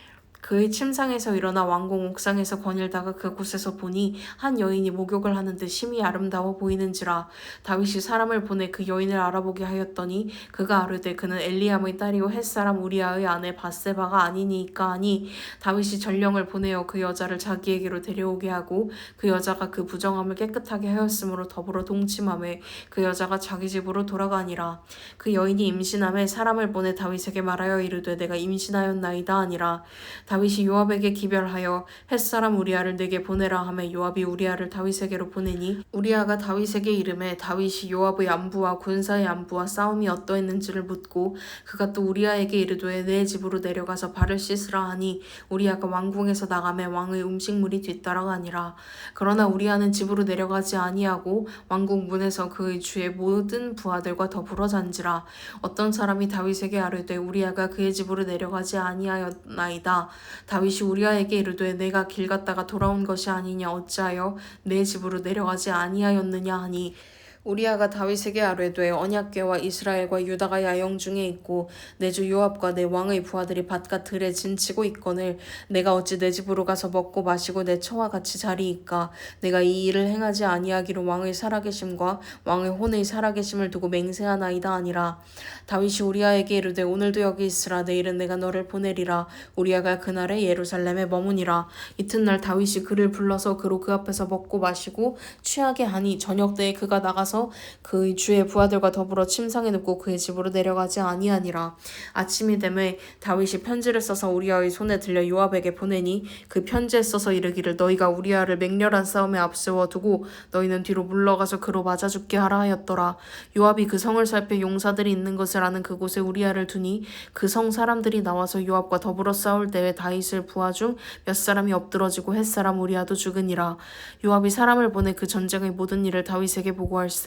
그의 침상에서 일어나 왕궁 옥상에서 거닐다가 그곳에서 보니 한 여인이 목욕을 하는데 심히 아름다워 보이는지라. 다윗이 사람을 보내 그 여인을 알아보게 하였더니 그가 아뢰되 그는 엘리암의 딸이요 햇사람 우리아의 아내 밧세바가 아니니까 하니 다윗이 전령을 보내어 그 여자를 자기에게로 데려오게 하고 그 여자가 그 부정함을 깨끗하게 하였으므로 더불어 동침하매 그 여자가 자기 집으로 돌아가니라. 그 여인이 임신함에 사람을 보내 다윗에게 말하여 이르되 내가 임신하였나이다 하니라. 다윗이 요압에게 기별하여 햇사람 우리아를 내게 보내라 하매 요압이 우리아를 다윗에게로 보내니 우리아가 다윗에게 이르매 다윗이 요압의 안부와 군사의 안부와 싸움이 어떠했는지를 묻고 그가 또 우리아에게 이르되 내 집으로 내려가서 발을 씻으라 하니 우리아가 왕궁에서 나가매 왕의 음식물이 뒤따라가니라. 그러나 우리아는 집으로 내려가지 아니하고 왕궁 문에서 그의 주의 모든 부하들과 더불어 잔지라. 어떤 사람이 다윗에게 아뢰되 우리아가 그의 집으로 내려가지 아니하였나이다. 다윗이 우리아에게 이르되 내가 길 갔다가 돌아온 것이 아니냐 어찌하여 내 집으로 내려가지 아니하였느냐 하니 우리아가 다윗에게 아뢰되 언약궤와 이스라엘과 유다가 야영 중에 있고 내 주 요압과 내 왕의 부하들이 바깥 들에 진치고 있거늘 내가 어찌 내 집으로 가서 먹고 마시고 내 처와 같이 자리이까. 내가 이 일을 행하지 아니하기로 왕의 살아계심과 왕의 혼의 살아계심을 두고 맹세하나이다 아니라. 다윗이 우리아에게 이르되 오늘도 여기 있으라. 내일은 내가 너를 보내리라. 우리아가 그날에 예루살렘에 머무니라. 이튿날 다윗이 그를 불러서 그로 그 앞에서 먹고 마시고 취하게 하니 저녁 때에 그가 나가서 그의 주의 부하들과 더불어 침상에 눕고 그의 집으로 내려가지 아니하니라. 아침이 되매 다윗이 편지를 써서 우리아의 손에 들려 요압에게 보내니 그 편지에 써서 이르기를 너희가 우리아를 맹렬한 싸움에 앞세워 두고 너희는 뒤로 물러가서 그로 맞아 죽게 하라 하였더라. 요압이 그 성을 살펴 용사들이 있는 것을 아는 그곳에 우리아를 두니 그 성 사람들이 나와서 요압과 더불어 싸울 때에 다윗을 부하 중 몇 사람이 엎드러지고 햇사람 우리아도 죽으니라. 요압이 사람을 보내 그 전쟁의 모든 일을 다윗에게 보고할세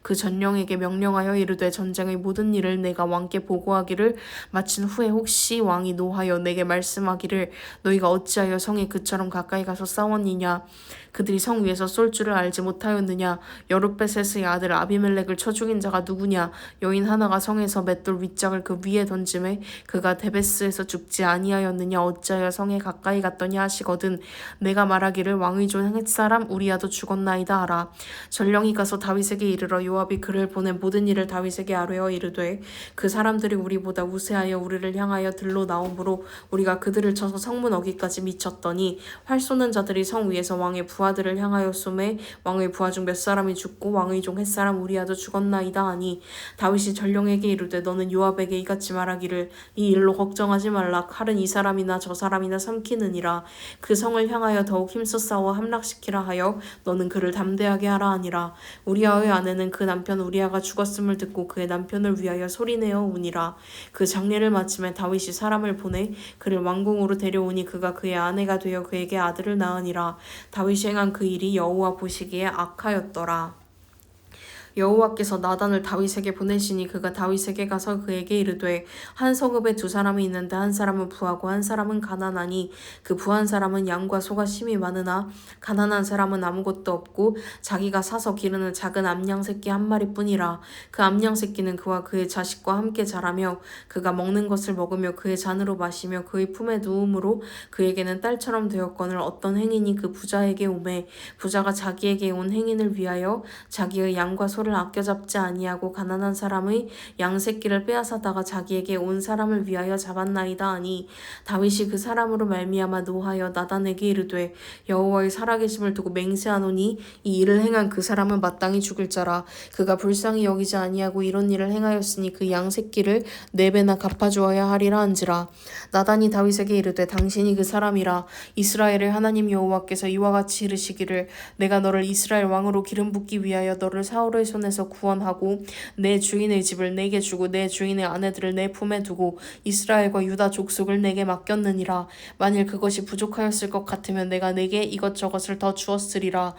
그 전령에게 명령하여 이르되 전쟁의 모든 일을 내가 왕께 보고하기를 마친 후에 혹시 왕이 노하여 내게 말씀하기를 너희가 어찌하여 성에 그처럼 가까이 가서 싸웠느냐. 그들이 성 위에서 쏠 줄을 알지 못하였느냐? 여룻베셋의 아들 아비멜렉을 쳐 죽인 자가 누구냐? 여인 하나가 성에서 맷돌 윗짝을 그 위에 던짐에 그가 데베스에서 죽지 아니하였느냐? 어찌하여 성에 가까이 갔더냐 하시거든. 내가 말하기를 왕의 종 햇사람 우리야도 죽었나이다 하라. 전령이 가서 다윗에게 이르러 요압이 그를 보낸 모든 일을 다윗에게 아뢰어 이르되 그 사람들이 우리보다 우세하여 우리를 향하여 들로 나오므로 우리가 그들을 쳐서 성문 어기까지 미쳤더니 활 쏘는 자들이 성 위에서 왕의 부하들을 향하여 쏘매 왕의 부하 중 몇 사람이 죽고 왕의 종 햇사람 우리야도 죽었나이다 하니 다윗이 전령에게 이르되 너는 요압에게 이같이 말하기를 이 일로 걱정하지 말라. 칼은 이 사람이나 저 사람이나 삼키느니라. 그 성을 향하여 더욱 힘써 싸워 함락시키라 하여 너는 그를 담대하게 하라 하니라. 우리아의 아내는 그 남편 우리아가 죽었음을 듣고 그의 남편을 위하여 소리내어 우니라. 그 장례를 마침에 다윗이 사람을 보내 그를 왕궁으로 데려오니 그가 그의 아내가 되어 그에게 아들을 낳으니라. 다윗이 행한 그 일이 여호와 보시기에 악하였더라. 여호와께서 나단을 다윗에게 보내시니 그가 다윗에게 가서 그에게 이르되 한 성읍에 두 사람이 있는데 한 사람은 부하고 한 사람은 가난하니 그 부한 사람은 양과 소가 심히 많으나 가난한 사람은 아무것도 없고 자기가 사서 기르는 작은 암양 새끼 한 마리뿐이라. 그 암양 새끼는 그와 그의 자식과 함께 자라며 그가 먹는 것을 먹으며 그의 잔으로 마시며 그의 품에 누움으로 그에게는 딸처럼 되었거늘 어떤 행인이 그 부자에게 오매 부자가 자기에게 온 행인을 위하여 자기의 양과 소를 아껴 잡지 아니하고 가난한 사람의 양새끼를 빼앗아다가 자기에게 온 사람을 위하여 잡았나이다 하니 다윗이 그 사람으로 말미암아 노하여 나단에게 이르되 여호와의 살아계심을 두고 맹세하노니 이 일을 행한 그 사람은 마땅히 죽을 자라. 그가 불쌍히 여기지 아니하고 이런 일을 행하였으니 그 양새끼를 4배나 갚아주어야 하리라 한지라. 나단이 다윗에게 이르되 당신이 그 사람이라. 이스라엘의 하나님 여호와께서 이와 같이 이르시기를 내가 너를 이스라엘 왕으로 기름 붓기 위하여 너를 사울의 손에서 구원하고 내 주인의 집을 내게 주고 내 주인의 아내들을 내 품에 두고 이스라엘과 유다 족속을 내게 맡겼느니라. 만일 그것이 부족하였을 것 같으면 내가 내게 이것저것을 더 주었으리라.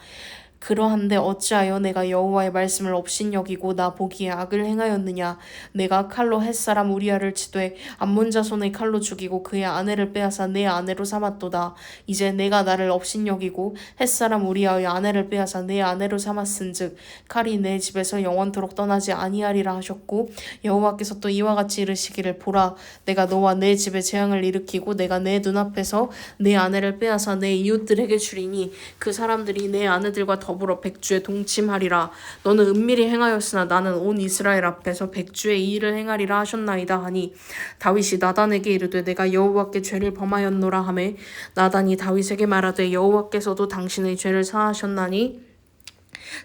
그러한데 어찌하여 내가 여호와의 말씀을 업신여기고 나 보기에 악을 행하였느냐. 내가 칼로 햇사람 우리아를 치되 암몬 자손의 칼로 죽이고 그의 아내를 빼앗아 내 아내로 삼았도다. 이제 내가 나를 업신여기고 햇사람 우리아의 아내를 빼앗아 내 아내로 삼았은즉 칼이 내 집에서 영원토록 떠나지 아니하리라 하셨고 여호와께서 또 이와 같이 이르시기를 보라 내가 너와 내 집에 재앙을 일으키고 내가 내 눈앞에서 내 아내를 빼앗아 내 이웃들에게 주리니 그 사람들이 내 아내들과 더불어 백주에 동침하리라. 너는 은밀히 행하였으나 나는 온 이스라엘 앞에서 백주의 이 일을 행하리라 하셨나이다 하니 다윗이 나단에게 이르되 내가 여호와께 죄를 범하였노라 하매 나단이 다윗에게 말하되 여호와께서도 당신의 죄를 사하셨나니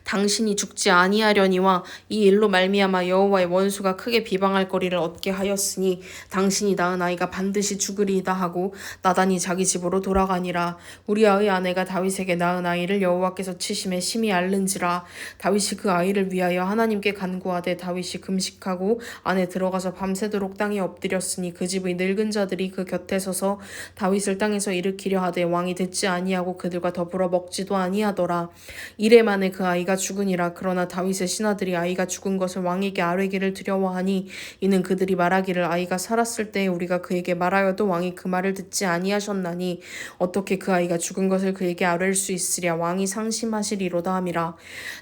당신이 죽지 아니하려니와 이 일로 말미암아 여호와의 원수가 크게 비방할 거리를 얻게 하였으니 당신이 낳은 아이가 반드시 죽으리이다 하고 나단이 자기 집으로 돌아가니라. 우리아의 아내가 다윗에게 낳은 아이를 여호와께서 치심에 심히 앓는지라. 다윗이 그 아이를 위하여 하나님께 간구하되 다윗이 금식하고 안에 들어가서 밤새도록 땅에 엎드렸으니 그 집의 늙은 자들이 그 곁에 서서 다윗을 땅에서 일으키려 하되 왕이 듣지 아니하고 그들과 더불어 먹지도 아니하더라. 이래 만에 그 아이가 죽으니라. 그러나 다윗의 신하들이 아이가 죽은 것을 왕에게 아뢰기를 두려워하니 이는 그들이 말하기를 아이가 살았을 때에 우리가 그에게 말하여도 왕이 그 말을 듣지 아니하셨나니 어떻게 그 아이가 죽은 것을 그에게 아뢰일 수 있으랴. 왕이 상심하시리로다 함이라.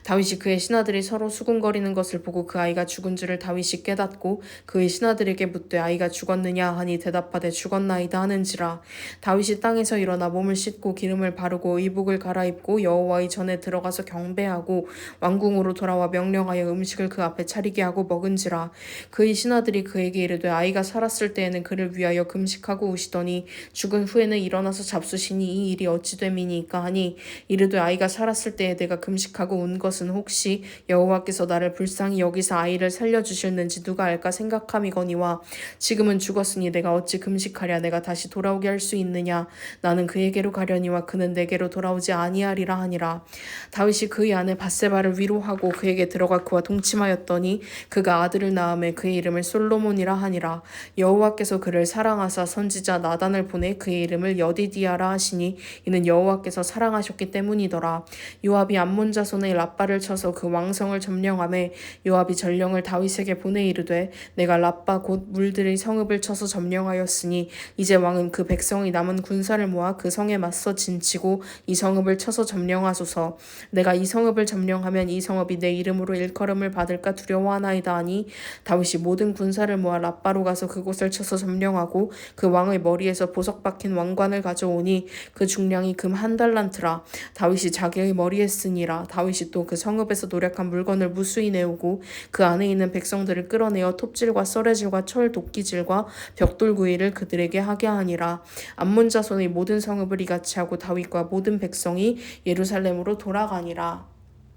다윗이 그의 신하들이 서로 수군거리는 것을 보고 그 아이가 죽은 줄을 다윗이 깨닫고 그의 신하들에게 묻되 아이가 죽었느냐 하니 대답하되 죽었나이다 하는지라. 다윗이 땅에서 일어나 몸을 씻고 기름을 바르고 의복을 갈아입고 여호와의 전에 들어가서 경배하고 왕궁으로 돌아와 명령하여 음식을 그 앞에 차리게 하고 먹은지라. 그의 신하들이 그에게 이르되 아이가 살았을 때에는 그를 위하여 금식하고 우시더니 죽은 후에는 일어나서 잡수시니 이 일이 어찌 됨이니까 하니 이르되 아이가 살았을 때에 내가 금식하고 운 것은 혹시 여호와께서 나를 불쌍히 여기서 아이를 살려주실는지 누가 알까 생각함이거니와 지금은 죽었으니 내가 어찌 금식하랴. 내가 다시 돌아오게 할 수 있느냐. 나는 그에게로 가려니와 그는 내게로 돌아오지 아니하리라 하니라. 다윗이 그의 아내 전에 밧세바를 위로하고 그에게 들어가 그와 동침하였더니 그가 아들을 낳음에 그의 이름을 솔로몬이라 하니라. 여호와께서 그를 사랑하사 선지자 나단을 보내 그의 이름을 여디디아라 하시니 이는 여호와께서 사랑하셨기 때문이더라. 요압이 암몬 자손의 랍바를 쳐서 그 왕성을 점령하매 요압이 전령을 다윗에게 보내 이르되 내가 랍바 곧 물들의 성읍을 쳐서 점령하였으니 이제 왕은 그 백성이 남은 군사를 모아 그 성에 맞서 진치고 이 성읍을 쳐서 점령하소서. 내가 이 성읍을 점령하면 이 성읍이 내 이름으로 일컬음을 받을까 두려워하나이다 하니 다윗이 모든 군사를 모아 랍바로 가서 그곳을 쳐서 점령하고 그 왕의 머리에서 보석 박힌 왕관을 가져오니 그 중량이 금 1달란트라. 다윗이 자기의 머리에 쓰니라. 다윗이 또 그 성읍에서 노력한 물건을 무수히 내오고 그 안에 있는 백성들을 끌어내어 톱질과 썰애질과 철 도끼질과 벽돌 구이를 그들에게 하게 하니라. 암몬 자손의 모든 성읍을 이같이 하고 다윗과 모든 백성이 예루살렘으로 돌아가니라.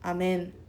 아멘.